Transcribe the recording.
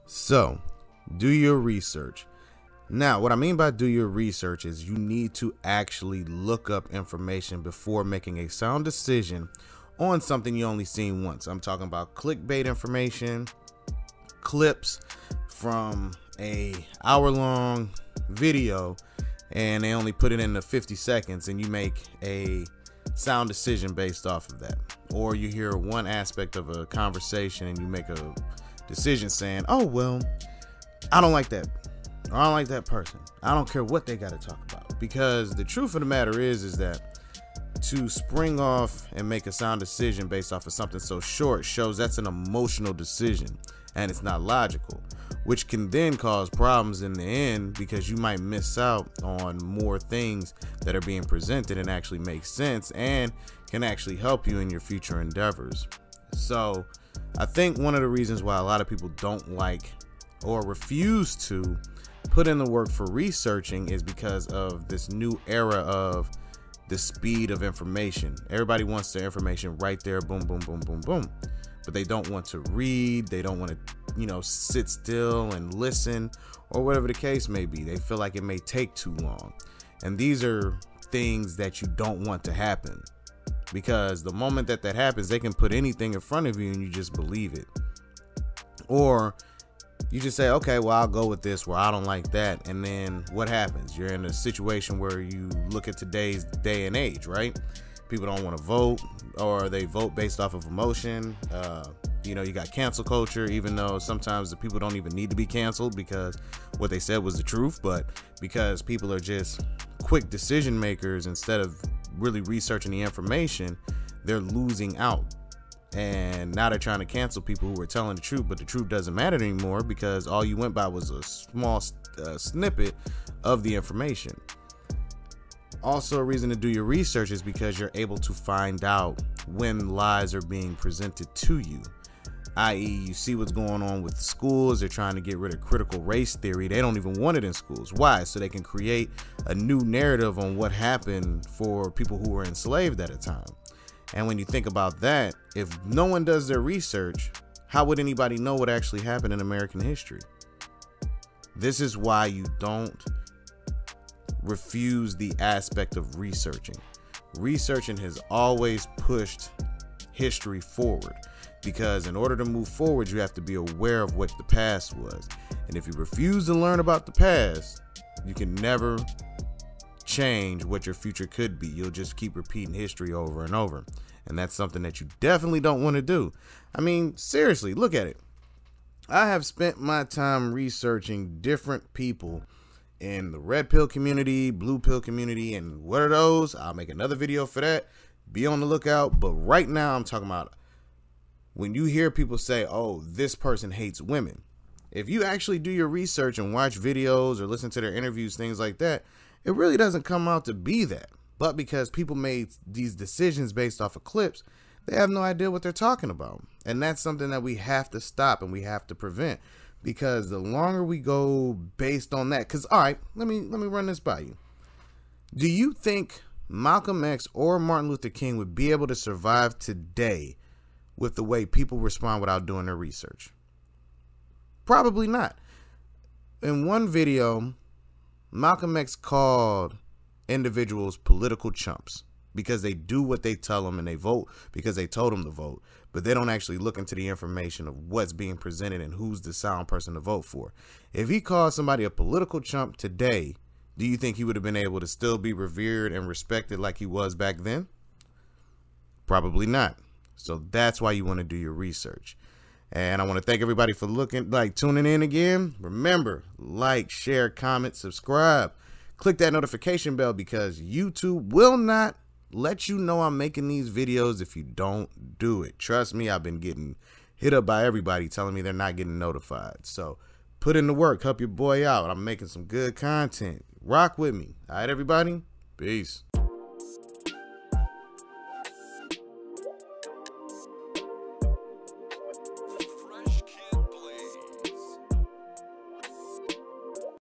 So, do your research. Now, what I mean by do your research is you need to actually look up information before making a sound decision on something you only seen once. I'm talking about clickbait information, clips from a hour-long video, and they only put it into 50 seconds, and you make a sound decision based off of that. Or you hear one aspect of a conversation and you make a decision saying, oh, well, I don't like that, or I don't like that person. I don't care what they got to talk about. Because the truth of the matter is that to spring off and make a sound decision based off of something so short shows that's an emotional decision and it's not logical, which can then cause problems in the end because you might miss out on more things that are being presented and actually make sense and can actually help you in your future endeavors. So I think one of the reasons why a lot of people don't like or refuse to put in the work for researching is because of this new era of the speed of information. Everybody wants their information right there, boom, boom, boom, boom, boom. But they don't want to read. They don't want to, sit still and listen, or whatever the case may be. They feel like it may take too long. And these are things that you don't want to happen, because the moment that happens, they can put anything in front of you and you just believe it. Or you just say, okay, well, I'll go with this, where I don't like that. And then what happens? You're in a situation where you look at today's day and age, right? People don't want to vote, or they vote based off of emotion. You got cancel culture, even though sometimes the people don't even need to be canceled because what they said was the truth. But because people are just quick decision makers instead of really researching the information, they're losing out. And now they're trying to cancel people who are telling the truth, but the truth doesn't matter anymore because all you went by was a small snippet of the information. Also, a reason to do your research is because you're able to find out when lies are being presented to you, i.e. you see what's going on with the schools. They're trying to get rid of critical race theory. They don't even want it in schools. Why? So they can create a new narrative on what happened for people who were enslaved at a time. And when you think about that, if no one does their research, how would anybody know what actually happened in American history? This is why you don't refuse the aspect of researching. Researching has always pushed history forward, because in order to move forward, you have to be aware of what the past was. And if you refuse to learn about the past, you can never change what your future could be. You'll just keep repeating history over and over. And that's something that you definitely don't want to do. I mean, seriously, look at it. I have spent my time researching different people in the red pill community, blue pill community, and what are those? I'll make another video for that. Be on the lookout. But right now I'm talking about when you hear people say, oh, this person hates women. If you actually do your research and watch videos or listen to their interviews, things like that, it really doesn't come out to be that. But because people made these decisions based off of clips, they have no idea what they're talking about. And that's something that we have to stop and we have to prevent. Because the longer we go based on that, because, all right, let me run this by you. Do you think Malcolm X or Martin Luther King would be able to survive today with the way people respond without doing their research? Probably not. In one video, Malcolm X called individuals political chumps because they do what they tell them and they vote because they told them to vote, but they don't actually look into the information of what's being presented and who's the sound person to vote for. If he called somebody a political chump today, do you think he would have been able to still be revered and respected like he was back then? Probably not. So that's why you want to do your research. And I want to thank everybody for tuning in again. Remember, like, share, comment, subscribe. Click that notification bell because YouTube will not let you know I'm making these videos if you don't do it. Trust me, I've been getting hit up by everybody telling me they're not getting notified. So put in the work, help your boy out. I'm making some good content. Rock with me. All right, everybody. Peace.